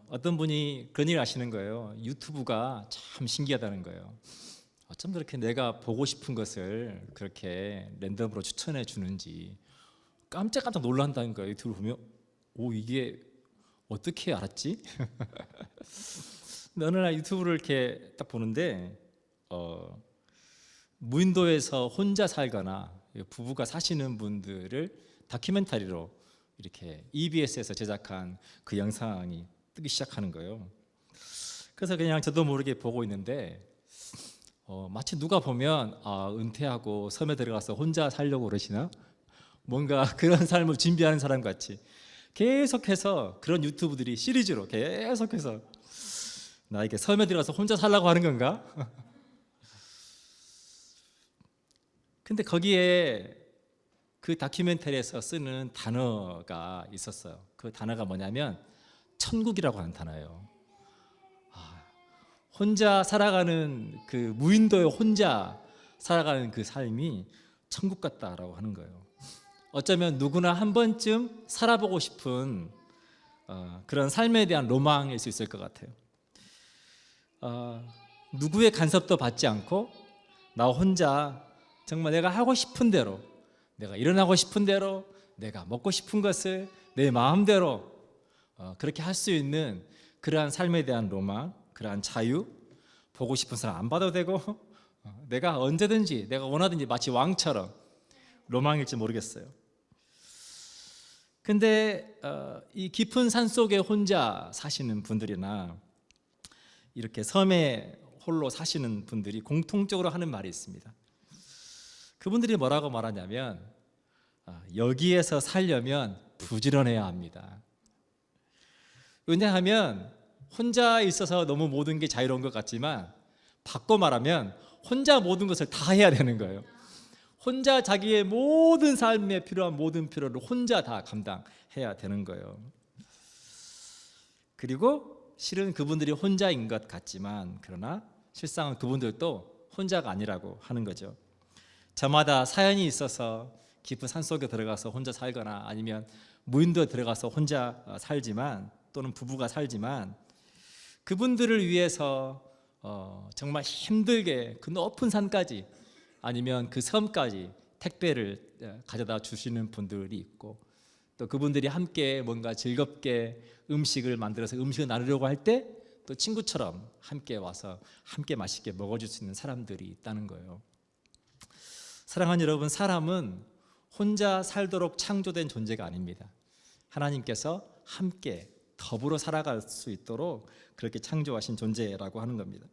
어떤 분이 그런 일 하시는 거예요. 유튜브가 참 신기하다는 거예요. 어쩜 그렇게 내가 보고 싶은 것을 그렇게 랜덤으로 추천해 주는지 깜짝깜짝 놀란다는 거예요. 유튜브 보면 오, 이게 어떻게 알았지? 근데 어느 날 유튜브를 이렇게 딱 보는데 무인도에서 혼자 살거나 부부가 사시는 분들을 다큐멘터리로 이렇게 EBS에서 제작한 그 영상이 뜨기 시작하는 거예요. 그래서 그냥 저도 모르게 보고 있는데 마치 누가 보면 은퇴하고 섬에 들어가서 혼자 살려고 그러시나? 뭔가 그런 삶을 준비하는 사람 같이 계속해서 그런 유튜브들이 시리즈로 계속해서 나에게 섬에 들어가서 혼자 살라고 하는 건가? 근데 거기에 그 다큐멘터리에서 쓰는 단어가 있었어요. 그 단어가 뭐냐면 천국이라고 하는 단어예요. 혼자 살아가는 그 무인도에 혼자 살아가는 그 삶이 천국 같다라고 하는 거예요. 어쩌면 누구나 한 번쯤 살아보고 싶은 그런 삶에 대한 로망일 수 있을 것 같아요. 누구의 간섭도 받지 않고 나 혼자 정말 내가 하고 싶은 대로, 내가 일어나고 싶은 대로, 내가 먹고 싶은 것을 내 마음대로 그렇게 할 수 있는 그러한 삶에 대한 로망, 그러한 자유, 보고 싶은 사람 안 봐도 되고 내가 언제든지 내가 원하든지 마치 왕처럼 로망일지 모르겠어요. 근데 이 깊은 산 속에 혼자 사시는 분들이나 이렇게 섬에 홀로 사시는 분들이 공통적으로 하는 말이 있습니다. 그분들이 뭐라고 말하냐면 여기에서 살려면 부지런해야 합니다. 왜냐하면 혼자 있어서 너무 모든 게 자유로운 것 같지만 바꿔 말하면 혼자 모든 것을 다 해야 되는 거예요. 혼자 자기의 모든 삶에 필요한 모든 필요를 혼자 다 감당해야 되는 거예요. 그리고 실은 그분들이 혼자인 것 같지만 그러나 실상은 그분들도 혼자가 아니라고 하는 거죠. 저마다 사연이 있어서 깊은 산속에 들어가서 혼자 살거나 아니면 무인도에 들어가서 혼자 살지만 또는 부부가 살지만 그분들을 위해서 정말 힘들게 그 높은 산까지 아니면 그 섬까지 택배를 가져다 주시는 분들이 있고 또 그분들이 함께 뭔가 즐겁게 음식을 만들어서 음식을 나누려고 할 때 또 친구처럼 함께 와서 함께 맛있게 먹어줄 수 있는 사람들이 있다는 거예요. 사랑하는 여러분, 사람은 혼자 살도록 창조된 존재가 아닙니다. 하나님께서 함께 더불어 살아갈 수 있도록 그렇게 창조하신 존재라고 하는 겁니다.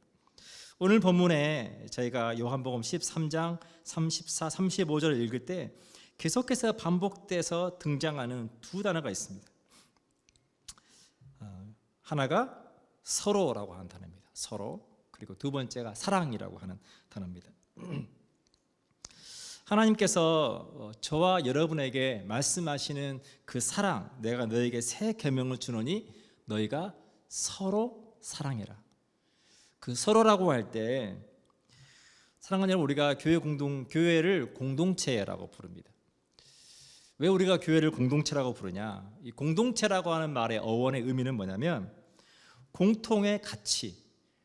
오늘 본문에 저희가 요한복음 13장 34, 35절을 읽을 때 계속해서 반복돼서 등장하는 두 단어가 있습니다. 하나가 서로라고 하는 단어입니다. 서로. 그리고 두 번째가 사랑이라고 하는 단어입니다. 하나님께서 저와 여러분에게 말씀하시는 그 사랑, 내가 너에게 새 계명을 주노니 너희가 서로 사랑해라. 그 서로라고 할 때 사랑하는 여러분, 우리가 교회를 공동체라고 부릅니다. 왜 우리가 교회를 공동체라고 부르냐? 이 공동체라고 하는 말의 어원의 의미는 뭐냐면 공통의 가치,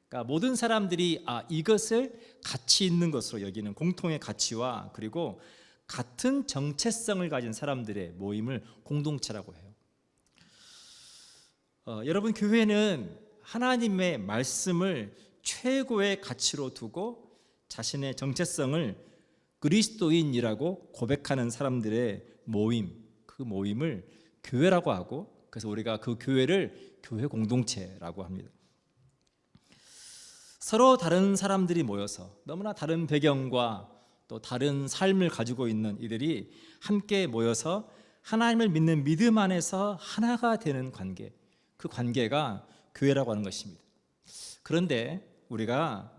그러니까 모든 사람들이 이것을 가치 있는 것으로 여기는 공통의 가치와 그리고 같은 정체성을 가진 사람들의 모임을 공동체라고 해요. 여러분, 교회는 하나님의 말씀을 최고의 가치로 두고 자신의 정체성을 그리스도인이라고 고백하는 사람들의 모임, 그 모임을 교회라고 하고 그래서 우리가 그 교회를 교회 공동체라고 합니다. 서로 다른 사람들이 모여서 너무나 다른 배경과 또 다른 삶을 가지고 있는 이들이 함께 모여서 하나님을 믿는 믿음 안에서 하나가 되는 관계, 그 관계가 교회라고 하는 것입니다. 그런데 우리가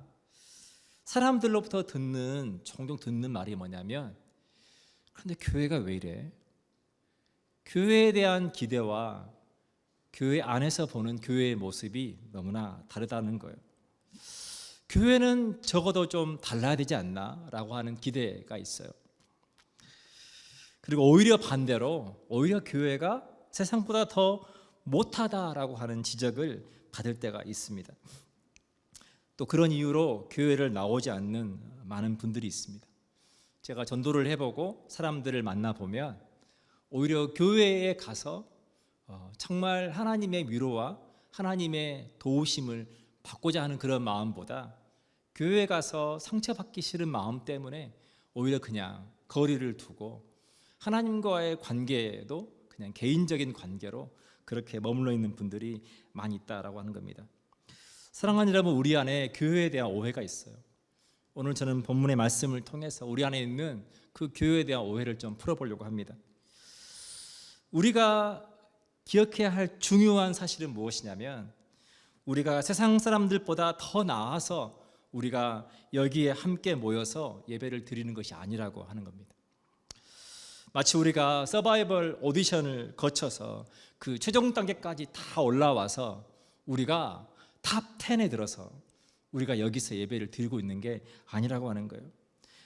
사람들로부터 종종 듣는 말이 뭐냐면 그런데 교회가 왜 이래? 교회에 대한 기대와 교회 안에서 보는 교회의 모습이 너무나 다르다는 거예요. 교회는 적어도 좀 달라야 되지 않나? 라고 하는 기대가 있어요. 그리고 오히려 반대로 오히려 교회가 세상보다 더 못하다라고 하는 지적을 받을 때가 있습니다. 또 그런 이유로 교회를 나오지 않는 많은 분들이 있습니다. 제가 전도를 해보고 사람들을 만나보면 오히려 교회에 가서 정말 하나님의 위로와 하나님의 도우심을 받고자 하는 그런 마음보다 교회에 가서 상처받기 싫은 마음 때문에 오히려 그냥 거리를 두고 하나님과의 관계도 그냥 개인적인 관계로 그렇게 머물러 있는 분들이 많이 있다라고 하는 겁니다. 사랑하는 여러분, 우리 안에 교회에 대한 오해가 있어요. 오늘 저는 본문의 말씀을 통해서 우리 안에 있는 그 교회에 대한 오해를 좀 풀어보려고 합니다. 우리가 기억해야 할 중요한 사실은 무엇이냐면 우리가 세상 사람들보다 더 나아서 우리가 여기에 함께 모여서 예배를 드리는 것이 아니라고 하는 겁니다. 마치 우리가 서바이벌 오디션을 거쳐서 그 최종 단계까지 다 올라와서 우리가 탑 10에 들어서 우리가 여기서 예배를 드리고 있는 게 아니라고 하는 거예요.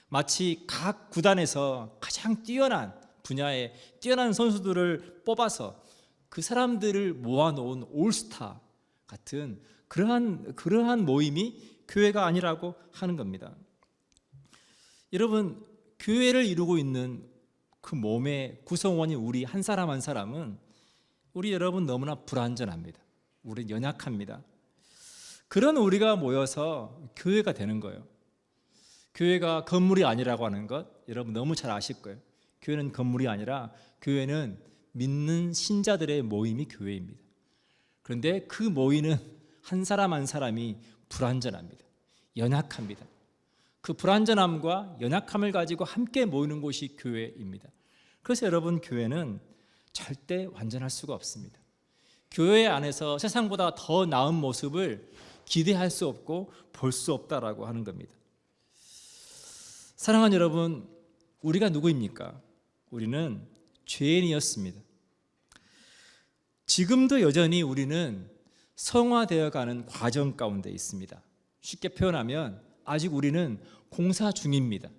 마치 각 구단에서 가장 뛰어난 분야에 뛰어난 선수들을 뽑아서 그 사람들을 모아놓은 올스타 같은 그러한 모임이 교회가 아니라고 하는 겁니다. 여러분, 교회를 이루고 있는 그 몸의 구성원인 우리 한 사람 한 사람은 우리 여러분 너무나 불완전합니다. 우리는 연약합니다. 그런 우리가 모여서 교회가 되는 거예요. 교회가 건물이 아니라고 하는 것 여러분 너무 잘 아실 거예요. 교회는 건물이 아니라 교회는 믿는 신자들의 모임이 교회입니다. 그런데 그 모이는 한 사람 한 사람이 불완전합니다. 연약합니다. 그 불완전함과 연약함을 가지고 함께 모이는 곳이 교회입니다. 그래서 여러분, 교회는 절대 완전할 수가 없습니다. 교회 안에서 세상보다 더 나은 모습을 기대할 수 없고 볼 수 없다라고 하는 겁니다. 사랑하는 여러분, 우리가 누구입니까? 우리는 죄인이었습니다. 지금도 여전히 우리는 성화되어가는 과정 가운데 있습니다. 쉽게 표현하면 아직 우리는 공사 중입니다.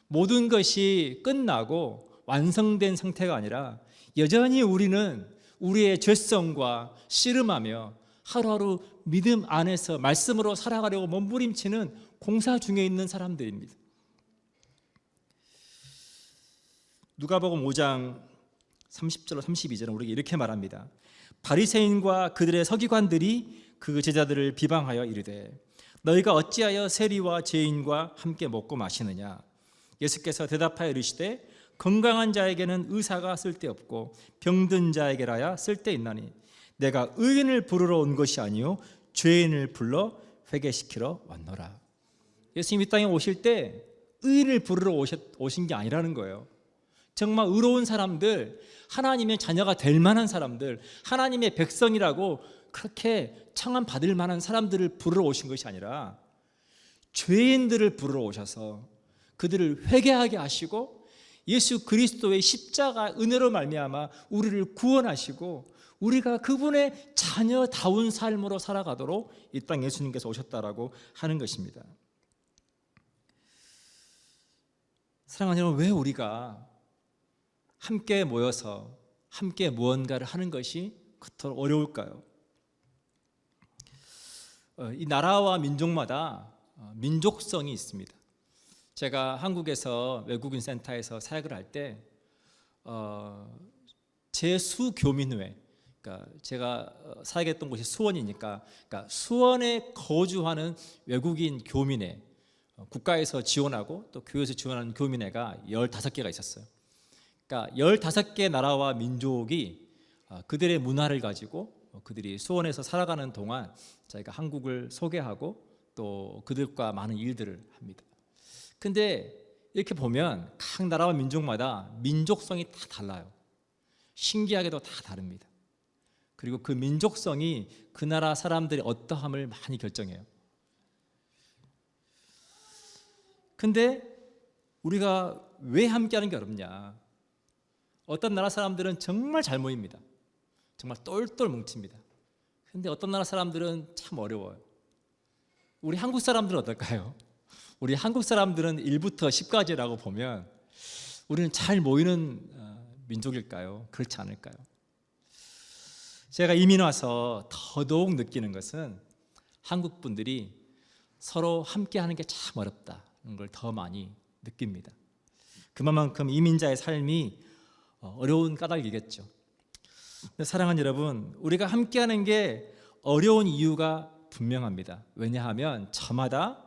모든 것이 끝나고 완성된 상태가 아니라 여전히 우리는 우리의 죄성과 씨름하며 하루하루 믿음 안에서 말씀으로 살아가려고 몸부림치는 공사 중에 있는 사람들입니다. 누가복음 5장 30절로 32절은 우리에게 이렇게 말합니다. 바리새인과 그들의 서기관들이 그 제자들을 비방하여 이르되 너희가 어찌하여 세리와 죄인과 함께 먹고 마시느냐? 예수께서 대답하여 이르시되 건강한 자에게는 의사가 쓸데없고 병든 자에게라야 쓸데있나니 내가 의인을 부르러 온 것이 아니요 죄인을 불러 회개시키러 왔노라. 예수님 이 땅에 오실 때 의인을 부르러 오신 게 아니라는 거예요. 정말 의로운 사람들, 하나님의 자녀가 될 만한 사람들, 하나님의 백성이라고 그렇게 청함받을 만한 사람들을 부르러 오신 것이 아니라 죄인들을 부르러 오셔서 그들을 회개하게 하시고 예수 그리스도의 십자가 은혜로 말미암아 우리를 구원하시고 우리가 그분의 자녀다운 삶으로 살아가도록 이 땅 예수님께서 오셨다라고 하는 것입니다. 사랑하는 여러분, 왜 우리가 함께 모여서 함께 무언가를 하는 것이 그토록 어려울까요? 이 나라와 민족마다 민족성이 있습니다. 제가 한국에서 외국인 센터에서 사역을 할 때 제수교민회, 그러니까 제가 사역했던 곳이 수원이니까, 그러니까 수원에 거주하는 외국인 교민회, 국가에서 지원하고 또 교회에서 지원하는 교민회가 15개가 있었어요. 그러니까 15개 나라와 민족이 그들의 문화를 가지고 그들이 수원에서 살아가는 동안 저희가 한국을 소개하고 또 그들과 많은 일들을 합니다. 근데 이렇게 보면 각 나라와 민족마다 민족성이 다 달라요. 신기하게도 다 다릅니다. 그리고 그 민족성이 그 나라 사람들의 어떠함을 많이 결정해요. 근데 우리가 왜 함께하는 게 어렵냐? 어떤 나라 사람들은 정말 잘 모입니다. 정말 똘똘 뭉칩니다. 근데 어떤 나라 사람들은 참 어려워요. 우리 한국 사람들은 어떨까요? 우리 한국 사람들은 1부터 10까지라고 보면 우리는 잘 모이는 민족일까요? 그렇지 않을까요? 제가 이민 와서 더더욱 느끼는 것은 한국 분들이 서로 함께 하는 게 참 어렵다는 걸 더 많이 느낍니다. 그만큼 이민자의 삶이 어려운 까닭이겠죠. 사랑하는 여러분, 우리가 함께 하는 게 어려운 이유가 분명합니다. 왜냐하면 저마다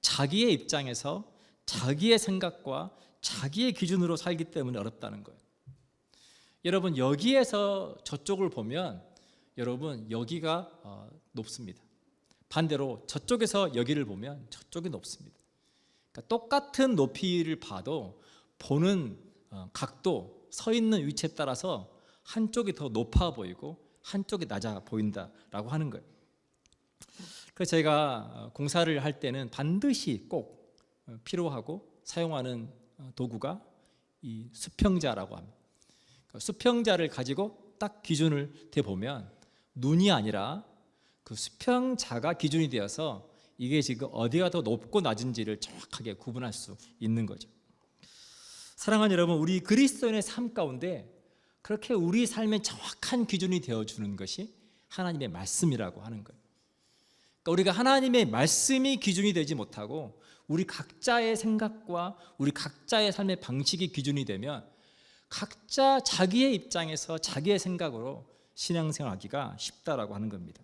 자기의 입장에서 자기의 생각과 자기의 기준으로 살기 때문에 어렵다는 거예요. 여러분, 여기에서 저쪽을 보면 여러분 여기가 높습니다. 반대로 저쪽에서 여기를 보면 저쪽이 높습니다. 그러니까 똑같은 높이를 봐도 보는 각도, 서 있는 위치에 따라서 한쪽이 더 높아 보이고 한쪽이 낮아 보인다라고 하는 거예요. 그래서 제가 공사를 할 때는 반드시 꼭 필요하고 사용하는 도구가 이 수평자라고 합니다. 수평자를 가지고 딱 기준을 대보면 눈이 아니라 그 수평자가 기준이 되어서 이게 지금 어디가 더 높고 낮은지를 정확하게 구분할 수 있는 거죠. 사랑하는 여러분, 우리 그리스도인의 삶 가운데 그렇게 우리 삶의 정확한 기준이 되어주는 것이 하나님의 말씀이라고 하는 거예요. 그러니까 우리가 하나님의 말씀이 기준이 되지 못하고 우리 각자의 생각과 우리 각자의 삶의 방식이 기준이 되면 각자 자기의 입장에서 자기의 생각으로 신앙생활하기가 쉽다라고 하는 겁니다.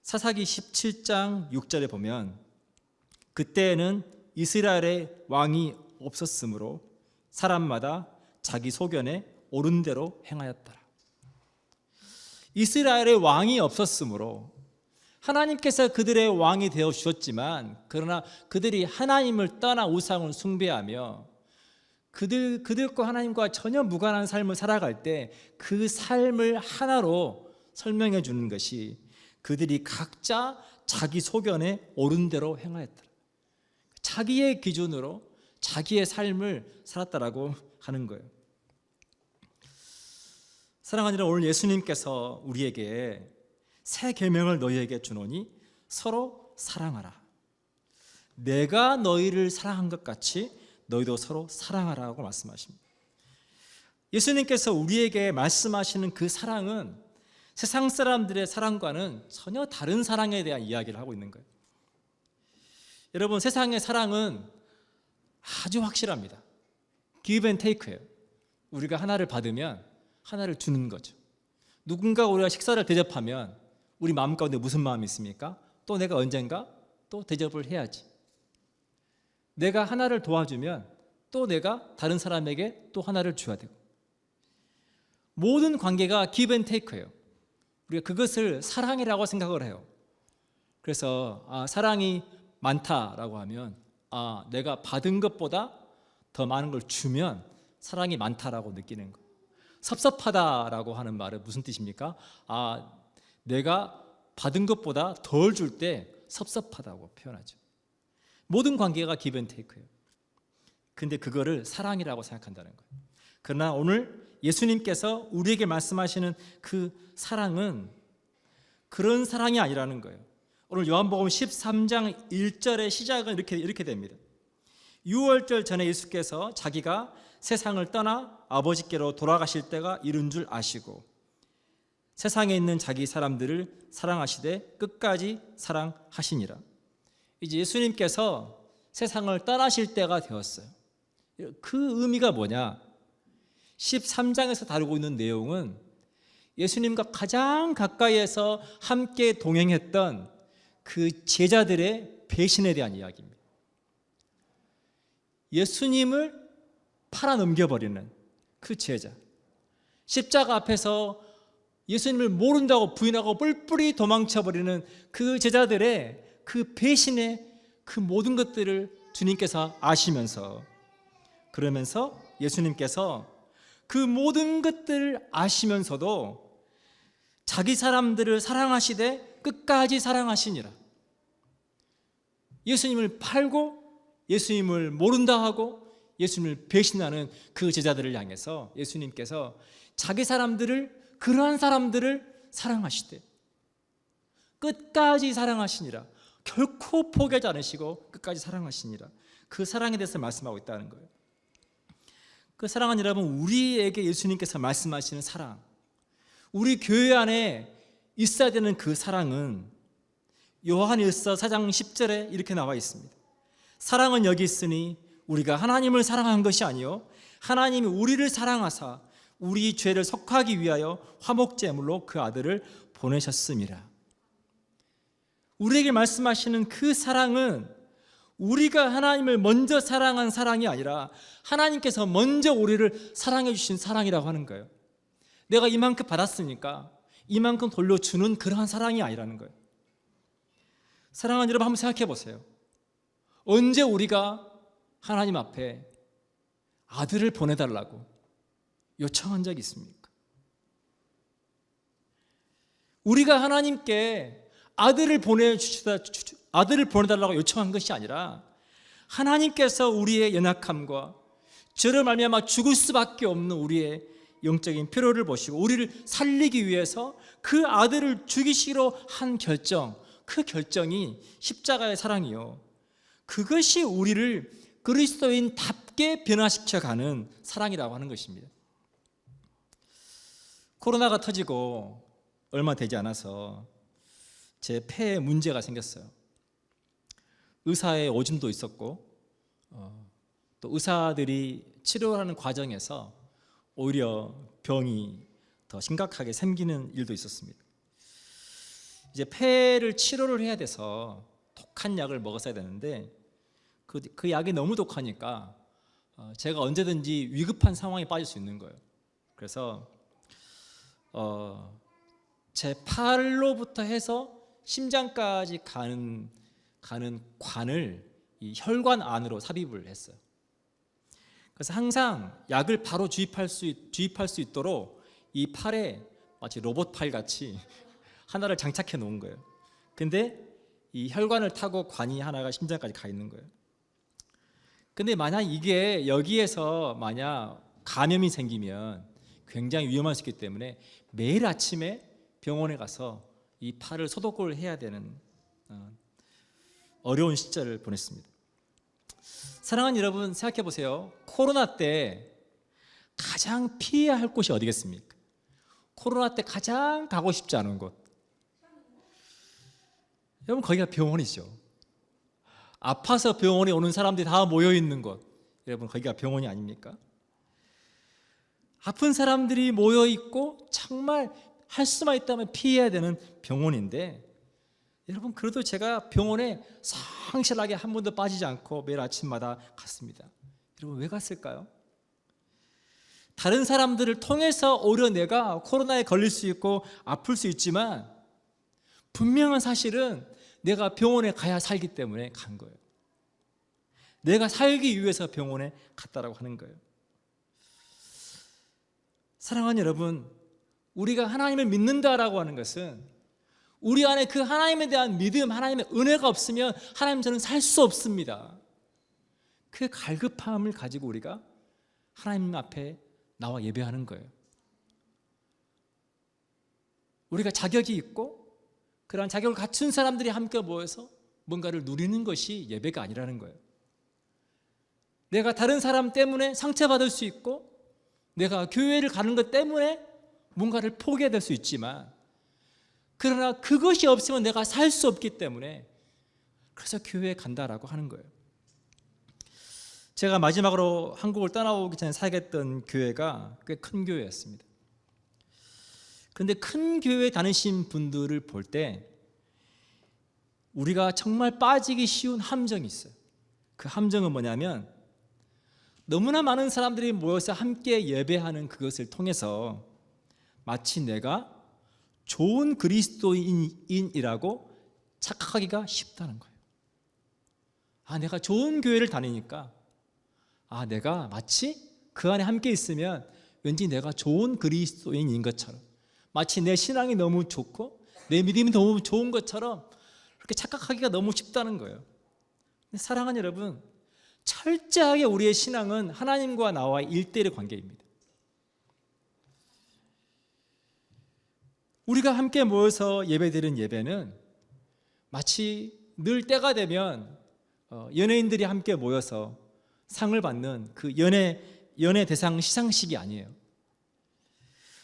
사사기 17장 6절에 보면 그때에는 이스라엘의 왕이 없었으므로 사람마다 자기 소견에 옳은 대로 행하였더라. 이스라엘의 왕이 없었으므로 하나님께서 그들의 왕이 되어 주셨지만 그러나 그들이 하나님을 떠나 우상을 숭배하며 그들과 하나님과 전혀 무관한 삶을 살아갈 때 그 삶을 하나로 설명해 주는 것이 그들이 각자 자기 소견에 옳은 대로 행하였더라. 자기의 기준으로 자기의 삶을 살았다라고 하는 거예요. 사랑하는 여러분, 오늘 예수님께서 우리에게 새 계명을 너희에게 주노니 서로 사랑하라. 내가 너희를 사랑한 것 같이 너희도 서로 사랑하라고 말씀하십니다. 예수님께서 우리에게 말씀하시는 그 사랑은 세상 사람들의 사랑과는 전혀 다른 사랑에 대한 이야기를 하고 있는 거예요. 여러분, 세상의 사랑은 아주 확실합니다. give and take예요. 우리가 하나를 받으면 하나를 주는 거죠. 누군가 우리가 식사를 대접하면 우리 마음 가운데 무슨 마음이 있습니까? 또 내가 언젠가 또 대접을 해야지. 내가 하나를 도와주면 또 내가 다른 사람에게 또 하나를 줘야 되고, 모든 관계가 give and take예요. 우리가 그것을 사랑이라고 생각을 해요. 그래서 사랑이 많다라고 하면 내가 받은 것보다 더 많은 걸 주면 사랑이 많다라고 느끼는 거. 섭섭하다라고 하는 말은 무슨 뜻입니까? 내가 받은 것보다 덜 줄 때 섭섭하다고 표현하죠. 모든 관계가 give and take예요. 근데 그거를 사랑이라고 생각한다는 거예요. 그러나 오늘 예수님께서 우리에게 말씀하시는 그 사랑은 그런 사랑이 아니라는 거예요. 오늘 요한복음 13장 1절의 시작은 이렇게 됩니다. 유월절 전에 예수께서 자기가 세상을 떠나 아버지께로 돌아가실 때가 이른 줄 아시고 세상에 있는 자기 사람들을 사랑하시되 끝까지 사랑하시니라. 이제 예수님께서 세상을 떠나실 때가 되었어요. 그 의미가 뭐냐? 13장에서 다루고 있는 내용은 예수님과 가장 가까이에서 함께 동행했던 그 제자들의 배신에 대한 이야기입니다. 예수님을 팔아 넘겨버리는 그 제자, 십자가 앞에서 예수님을 모른다고 부인하고 뿔뿔이 도망쳐버리는 그 제자들의 그 배신의 그 모든 것들을 주님께서 아시면서, 그러면서 예수님께서 그 모든 것들을 아시면서도 자기 사람들을 사랑하시되 끝까지 사랑하시니라. 예수님을 팔고 예수님을 모른다 하고 예수님을 배신하는 그 제자들을 향해서 예수님께서 자기 사람들을, 그러한 사람들을 사랑하시되 끝까지 사랑하시니라. 결코 포기하지 않으시고 끝까지 사랑하시니라. 그 사랑에 대해서 말씀하고 있다는 거예요. 그 사랑하는 여러분, 우리에게 예수님께서 말씀하시는 사랑, 우리 교회 안에 있어야 되는 그 사랑은 요한일서 4장 10절에 이렇게 나와 있습니다. 사랑은 여기 있으니 우리가 하나님을 사랑한 것이 아니요 하나님이 우리를 사랑하사 우리 죄를 속하기 위하여 화목제물로 그 아들을 보내셨음이라. 우리에게 말씀하시는 그 사랑은 우리가 하나님을 먼저 사랑한 사랑이 아니라 하나님께서 먼저 우리를 사랑해 주신 사랑이라고 하는 거예요. 내가 이만큼 받았으니까 이만큼 돌려주는 그러한 사랑이 아니라는 거예요. 사랑하는 여러분, 한번 생각해 보세요. 언제 우리가 하나님 앞에 아들을 보내달라고 요청한 적이 있습니까? 우리가 하나님께 아들을 보내달라고 요청한 것이 아니라 하나님께서 우리의 연약함과 죄로 말미암아 죽을 수밖에 없는 우리의 영적인 필요를 보시고 우리를 살리기 위해서 그 아들을 죽이시기로 한 결정, 그 결정이 십자가의 사랑이요, 그것이 우리를 그리스도인답게 변화시켜가는 사랑이라고 하는 것입니다. 코로나가 터지고 얼마 되지 않아서 제 폐에 문제가 생겼어요. 의사의 오줌도 있었고 또 의사들이 치료하는 과정에서 오히려 병이 더 심각하게 생기는 일도 있었습니다. 이제 폐를 치료를 해야 돼서 독한 약을 먹었어야 되는데 그 약이 너무 독하니까 제가 언제든지 위급한 상황에 빠질 수 있는 거예요. 그래서 제 팔로부터 해서 심장까지 가는 관을 이 혈관 안으로 삽입을 했어요. 그래서 항상 약을 바로 주입할 수 있도록 이 팔에 마치 로봇 팔 같이 하나를 장착해 놓은 거예요. 근데 이 혈관을 타고 관이 하나가 심장까지 가 있는 거예요. 근데 만약 이게 여기에서 만약 감염이 생기면 굉장히 위험할 수 있기 때문에 매일 아침에 병원에 가서 이 팔을 소독을 해야 되는 어려운 시절을 보냈습니다. 사랑하는 여러분, 생각해 보세요. 코로나 때 가장 피해야 할 곳이 어디겠습니까? 코로나 때 가장 가고 싶지 않은 곳, 여러분, 거기가 병원이죠. 아파서 병원에 오는 사람들이 다 모여 있는 곳, 여러분, 거기가 병원이 아닙니까? 아픈 사람들이 모여 있고 정말 할 수만 있다면 피해야 되는 병원인데, 여러분, 그래도 제가 병원에 성실하게 한 번도 빠지지 않고 매일 아침마다 갔습니다. 여러분, 왜 갔을까요? 다른 사람들을 통해서 오히려 내가 코로나에 걸릴 수 있고 아플 수 있지만 분명한 사실은 내가 병원에 가야 살기 때문에 간 거예요. 내가 살기 위해서 병원에 갔다라고 하는 거예요. 사랑하는 여러분, 우리가 하나님을 믿는다라고 하는 것은 우리 안에 그 하나님에 대한 믿음, 하나님의 은혜가 없으면 하나님, 저는 살 수 없습니다. 그 갈급함을 가지고 우리가 하나님 앞에 나와 예배하는 거예요. 우리가 자격이 있고 그러한 자격을 갖춘 사람들이 함께 모여서 뭔가를 누리는 것이 예배가 아니라는 거예요. 내가 다른 사람 때문에 상처받을 수 있고 내가 교회를 가는 것 때문에 뭔가를 포기해야 될 수 있지만, 그러나 그것이 없으면 내가 살 수 없기 때문에 그래서 교회에 간다라고 하는 거예요. 제가 마지막으로 한국을 떠나오기 전에 사역했던 교회가 꽤 큰 교회였습니다. 그런데 큰 교회 다니신 분들을 볼 때 우리가 정말 빠지기 쉬운 함정이 있어요. 그 함정은 뭐냐면, 너무나 많은 사람들이 모여서 함께 예배하는 그것을 통해서 마치 내가 좋은 그리스도인이라고 착각하기가 쉽다는 거예요. 내가 좋은 교회를 다니니까 내가 마치 그 안에 함께 있으면 왠지 내가 좋은 그리스도인인 것처럼, 마치 내 신앙이 너무 좋고 내 믿음이 너무 좋은 것처럼 그렇게 착각하기가 너무 쉽다는 거예요. 근데 사랑하는 여러분, 철저하게 우리의 신앙은 하나님과 나와의 1:1의 관계입니다. 우리가 함께 모여서 예배드리는 예배는 마치 늘 때가 되면 연예인들이 함께 모여서 상을 받는 그 연예 대상 시상식이 아니에요.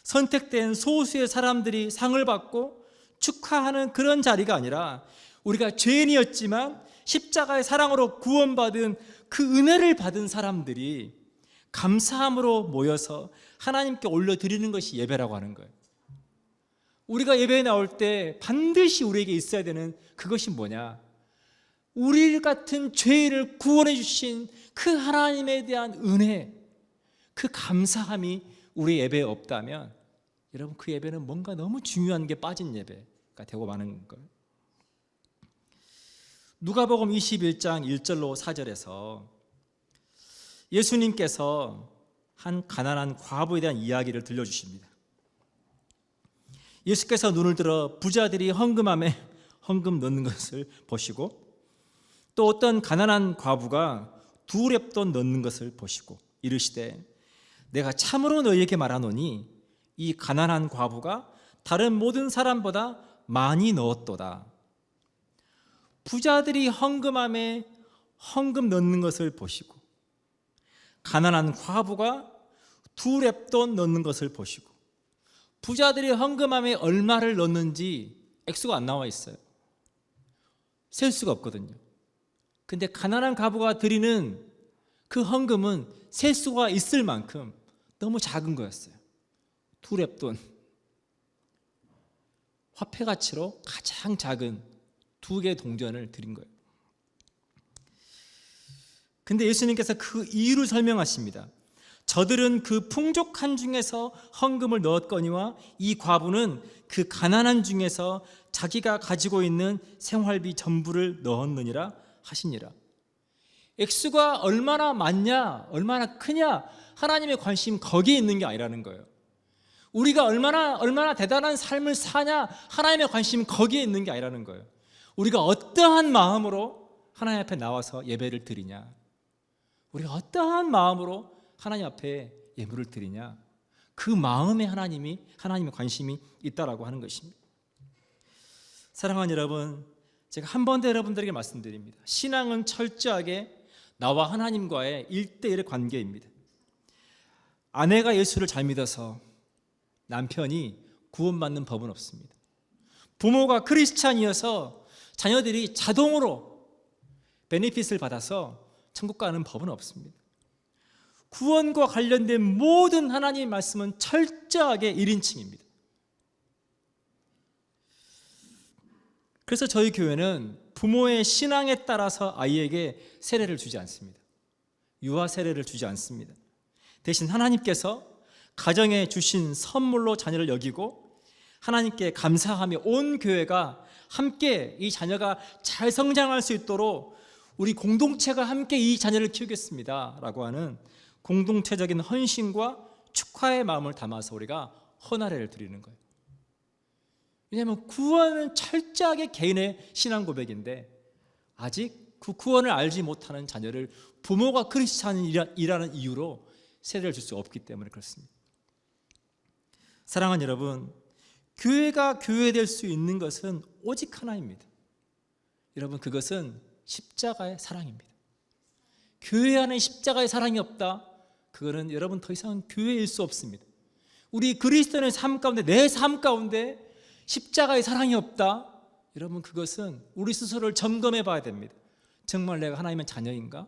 선택된 소수의 사람들이 상을 받고 축하하는 그런 자리가 아니라 우리가 죄인이었지만 십자가의 사랑으로 구원받은 그 은혜를 받은 사람들이 감사함으로 모여서 하나님께 올려드리는 것이 예배라고 하는 거예요. 우리가 예배에 나올 때 반드시 우리에게 있어야 되는 그것이 뭐냐? 우리 같은 죄인을 구원해 주신 그 하나님에 대한 은혜, 그 감사함이 우리 예배에 없다면 여러분 그 예배는 뭔가 너무 중요한 게 빠진 예배가 되고 마는 거예요. 누가복음 21장 1절로 4절에서 예수님께서 한 가난한 과부에 대한 이야기를 들려주십니다. 예수께서 눈을 들어 부자들이 헌금함에 헌금 넣는 것을 보시고 또 어떤 가난한 과부가 두 렙돈 넣는 것을 보시고 이르시되 내가 참으로 너희에게 말하노니 이 가난한 과부가 다른 모든 사람보다 많이 넣었도다. 부자들이 헌금함에 헌금 넣는 것을 보시고 가난한 과부가 두 렙돈 넣는 것을 보시고 부자들이 헌금함에 얼마를 넣는지 액수가 안 나와 있어요. 셀 수가 없거든요. 근데 가난한 과부가 드리는 그 헌금은 셀 수가 있을 만큼 너무 작은 거였어요. 두 렙돈, 화폐 가치로 가장 작은 두 개의 동전을 드린 거예요. 근데 예수님께서 그 이유를 설명하십니다. 저들은 그 풍족한 중에서 헌금을 넣었거니와 이 과부는 그 가난한 중에서 자기가 가지고 있는 생활비 전부를 넣었느니라 하시니라. 액수가 얼마나 많냐, 얼마나 크냐, 하나님의 관심 거기에 있는 게 아니라는 거예요. 우리가 얼마나 대단한 삶을 사냐, 하나님의 관심 거기에 있는 게 아니라는 거예요. 우리가 어떠한 마음으로 하나님 앞에 나와서 예배를 드리냐, 우리가 어떠한 마음으로 하나님 앞에 예물을 드리냐, 그 마음에 하나님의 관심이 있다라고 하는 것입니다. 사랑하는 여러분, 제가 한 번 더 여러분들에게 말씀드립니다. 신앙은 철저하게 나와 하나님과의 1:1의 관계입니다. 아내가 예수를 잘 믿어서 남편이 구원받는 법은 없습니다. 부모가 크리스찬이어서 자녀들이 자동으로 베네핏을 받아서 천국 가는 법은 없습니다. 구원과 관련된 모든 하나님의 말씀은 철저하게 1인칭입니다. 그래서 저희 교회는 부모의 신앙에 따라서 아이에게 세례를 주지 않습니다. 유아 세례를 주지 않습니다. 대신 하나님께서 가정에 주신 선물로 자녀를 여기고 하나님께 감사하며 온 교회가 함께 이 자녀가 잘 성장할 수 있도록 우리 공동체가 함께 이 자녀를 키우겠습니다 라고 하는 공동체적인 헌신과 축하의 마음을 담아서 우리가 헌화례를 드리는 거예요. 왜냐하면 구원은 철저하게 개인의 신앙 고백인데 아직 그 구원을 알지 못하는 자녀를 부모가 크리스찬이라는 이유로 세례를 줄 수 없기 때문에 그렇습니다. 사랑하는 여러분, 교회가 교회될 수 있는 것은 오직 하나입니다. 여러분, 그것은 십자가의 사랑입니다. 교회 안에 십자가의 사랑이 없다, 그거는 여러분 더 이상 교회일 수 없습니다. 우리 그리스도인의 삶 가운데, 내 삶 가운데 십자가의 사랑이 없다, 여러분 그것은 우리 스스로를 점검해 봐야 됩니다. 정말 내가 하나님의 자녀인가?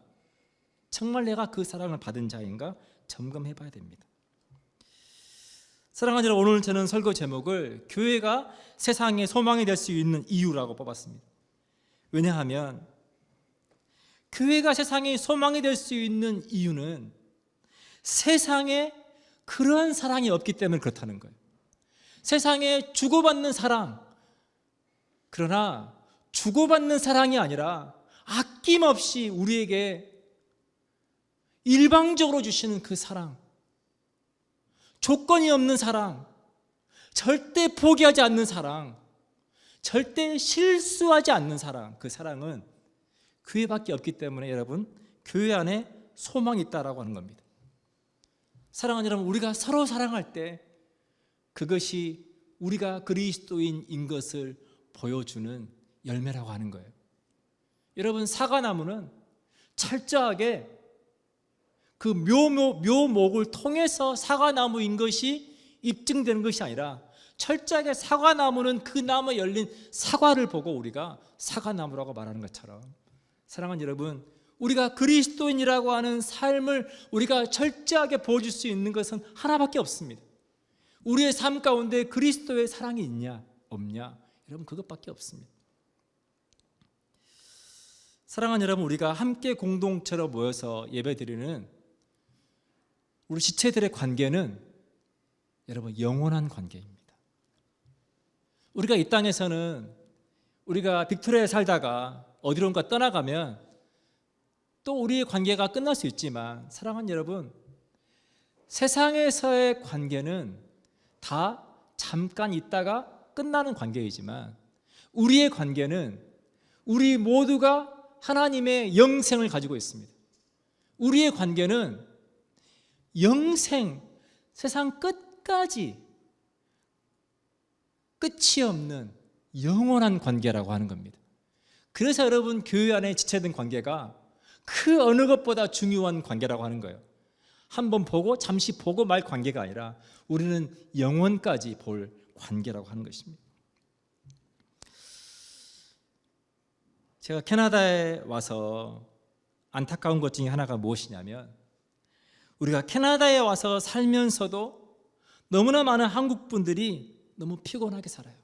정말 내가 그 사랑을 받은 자인가? 점검해 봐야 됩니다. 사랑하는 여러분, 오늘 저는 설교 제목을 교회가 세상의 소망이 될 수 있는 이유라고 뽑았습니다. 왜냐하면 교회가 세상의 소망이 될 수 있는 이유는 세상에 그러한 사랑이 없기 때문에 그렇다는 거예요. 세상에 주고받는 사랑, 그러나 주고받는 사랑이 아니라 아낌없이 우리에게 일방적으로 주시는 그 사랑, 조건이 없는 사랑, 절대 포기하지 않는 사랑, 절대 실수하지 않는 사랑, 그 사랑은 교회밖에 없기 때문에 여러분, 교회 안에 소망이 있다라고 하는 겁니다. 사랑하는 여러분, 우리가 서로 사랑할 때 그것이 우리가 그리스도인인 것을 보여주는 열매라고 하는 거예요. 여러분, 사과나무는 철저하게 그 묘목을 통해서 사과나무인 것이 입증되는 것이 아니라 철저하게 사과나무는 그 나무에 열린 사과를 보고 우리가 사과나무라고 말하는 것처럼, 사랑하는 여러분, 우리가 그리스도인이라고 하는 삶을 우리가 철저하게 보여줄 수 있는 것은 하나밖에 없습니다. 우리의 삶 가운데 그리스도의 사랑이 있냐 없냐, 여러분, 그것밖에 없습니다. 사랑하는 여러분, 우리가 함께 공동체로 모여서 예배드리는 우리 지체들의 관계는 여러분 영원한 관계입니다. 우리가 이 땅에서는 우리가 빅토리아에 살다가 어디론가 떠나가면 또 우리의 관계가 끝날 수 있지만, 사랑하는 여러분, 세상에서의 관계는 다 잠깐 있다가 끝나는 관계이지만, 우리의 관계는 우리 모두가 하나님의 영생을 가지고 있습니다. 우리의 관계는 영생, 세상 끝까지 끝이 없는 영원한 관계라고 하는 겁니다. 그래서 여러분, 교회 안에 지체된 관계가 그 어느 것보다 중요한 관계라고 하는 거예요. 한번 보고 잠시 보고 말 관계가 아니라 우리는 영원까지 볼 관계라고 하는 것입니다. 제가 캐나다에 와서 안타까운 것 중에 하나가 무엇이냐면, 우리가 캐나다에 와서 살면서도 너무나 많은 한국 분들이 너무 피곤하게 살아요.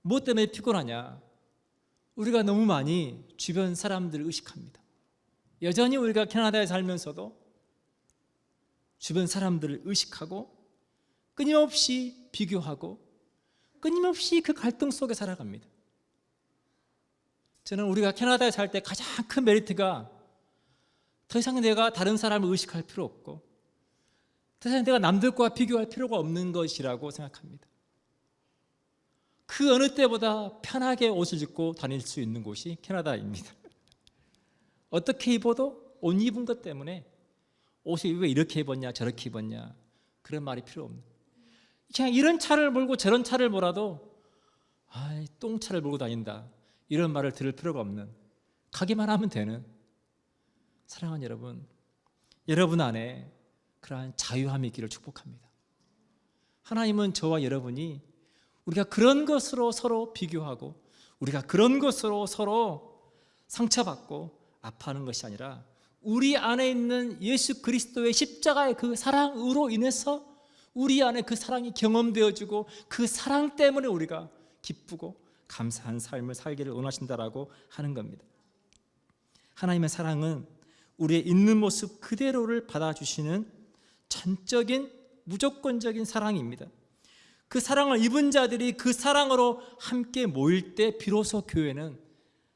무엇 때문에 피곤하냐? 우리가 너무 많이 주변 사람들을 의식합니다. 여전히 우리가 캐나다에 살면서도 주변 사람들을 의식하고 끊임없이 비교하고 끊임없이 그 갈등 속에 살아갑니다. 저는 우리가 캐나다에 살 때 가장 큰 메리트가 더 이상 내가 다른 사람을 의식할 필요 없고 더 이상 내가 남들과 비교할 필요가 없는 것이라고 생각합니다. 그 어느 때보다 편하게 옷을 입고 다닐 수 있는 곳이 캐나다입니다. 어떻게 입어도 옷 입은 것 때문에 옷이 왜 이렇게 입었냐 저렇게 입었냐 그런 말이 필요 없는, 그냥 이런 차를 몰고 저런 차를 몰아도 똥차를 몰고 다닌다 이런 말을 들을 필요가 없는, 가기만 하면 되는, 사랑하는 여러분, 여러분 안에 그러한 자유함이 있기를 축복합니다. 하나님은 저와 여러분이 우리가 그런 것으로 서로 비교하고 우리가 그런 것으로 서로 상처받고 아파하는 것이 아니라 우리 안에 있는 예수 그리스도의 십자가의 그 사랑으로 인해서 우리 안에 그 사랑이 경험되어지고 그 사랑 때문에 우리가 기쁘고 감사한 삶을 살기를 원하신다라고 하는 겁니다. 하나님의 사랑은 우리의 있는 모습 그대로를 받아주시는 전적인 무조건적인 사랑입니다. 그 사랑을 입은 자들이 그 사랑으로 함께 모일 때 비로소 교회는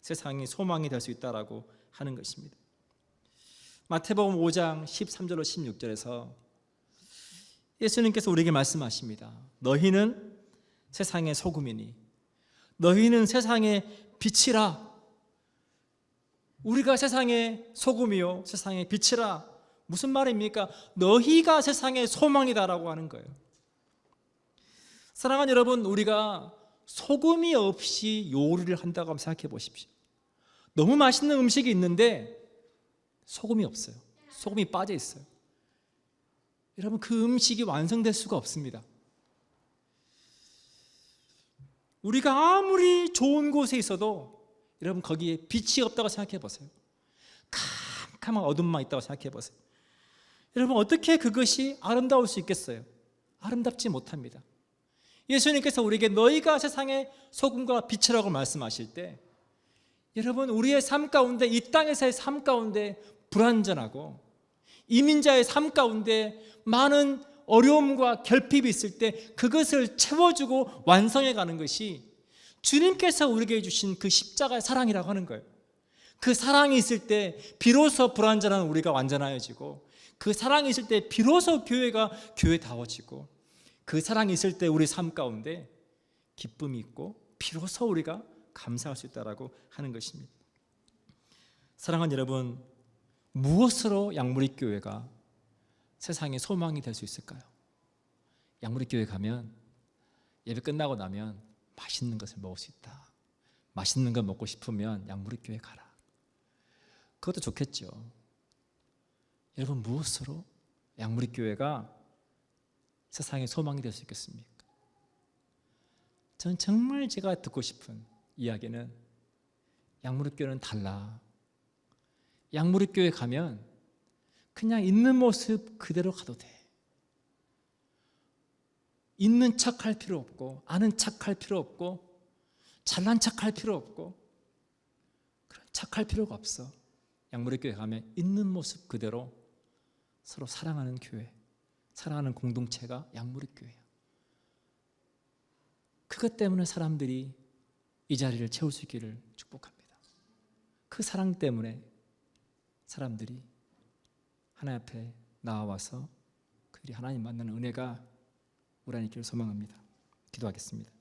세상이 소망이 될 수 있다라고 하는 것입니다. 마태복음 5장 13절로 16절에서 예수님께서 우리에게 말씀하십니다. 너희는 세상의 소금이니 너희는 세상의 빛이라. 우리가 세상의 소금이요 세상의 빛이라. 무슨 말입니까? 너희가 세상의 소망이다라고 하는 거예요. 사랑하는 여러분, 우리가 소금이 없이 요리를 한다고 한번 생각해 보십시오. 너무 맛있는 음식이 있는데 소금이 없어요. 소금이 빠져 있어요. 여러분, 그 음식이 완성될 수가 없습니다. 우리가 아무리 좋은 곳에 있어도 여러분 거기에 빛이 없다고 생각해 보세요. 캄캄한 어둠만 있다고 생각해 보세요. 여러분, 어떻게 그것이 아름다울 수 있겠어요? 아름답지 못합니다. 예수님께서 우리에게 너희가 세상의 소금과 빛이라고 말씀하실 때, 여러분, 우리의 삶 가운데, 이 땅에서의 삶 가운데 불완전하고 이민자의 삶 가운데 많은 어려움과 결핍이 있을 때 그것을 채워주고 완성해 가는 것이 주님께서 우리에게 주신 그 십자가의 사랑이라고 하는 거예요. 그 사랑이 있을 때 비로소 불완전한 우리가 완전하여지고, 그 사랑이 있을 때 비로소 교회가 교회다워지고, 그 사랑이 있을 때 우리 삶 가운데 기쁨이 있고 비로소 우리가 감사할 수 있다라고 하는 것입니다. 사랑하는 여러분, 무엇으로 양무리교회가 세상의 소망이 될 수 있을까요? 양무리교회 가면 예배 끝나고 나면 맛있는 것을 먹을 수 있다. 맛있는 거 먹고 싶으면 양무리교회 가라. 그것도 좋겠죠. 여러분, 무엇으로 양무리교회가 세상의 소망이 될 수 있겠습니까? 저는 정말 제가 듣고 싶은 이야기는 양무리교회는 달라. 양무리교회 가면 그냥 있는 모습 그대로 가도 돼. 있는 척할 필요 없고, 아는 척할 필요 없고, 잘난 척할 필요 없고, 그런 척할 필요가 없어. 양무리교회 가면 있는 모습 그대로 서로 사랑하는 교회, 사랑하는 공동체가 양무리교회야. 그것 때문에 사람들이 이 자리를 채울 수 있기를 축복합니다. 그 사랑 때문에 사람들이 하나님 앞에 나와서 그들이 하나님 만나는 은혜가 우리 안에 있기를 소망합니다. 기도하겠습니다.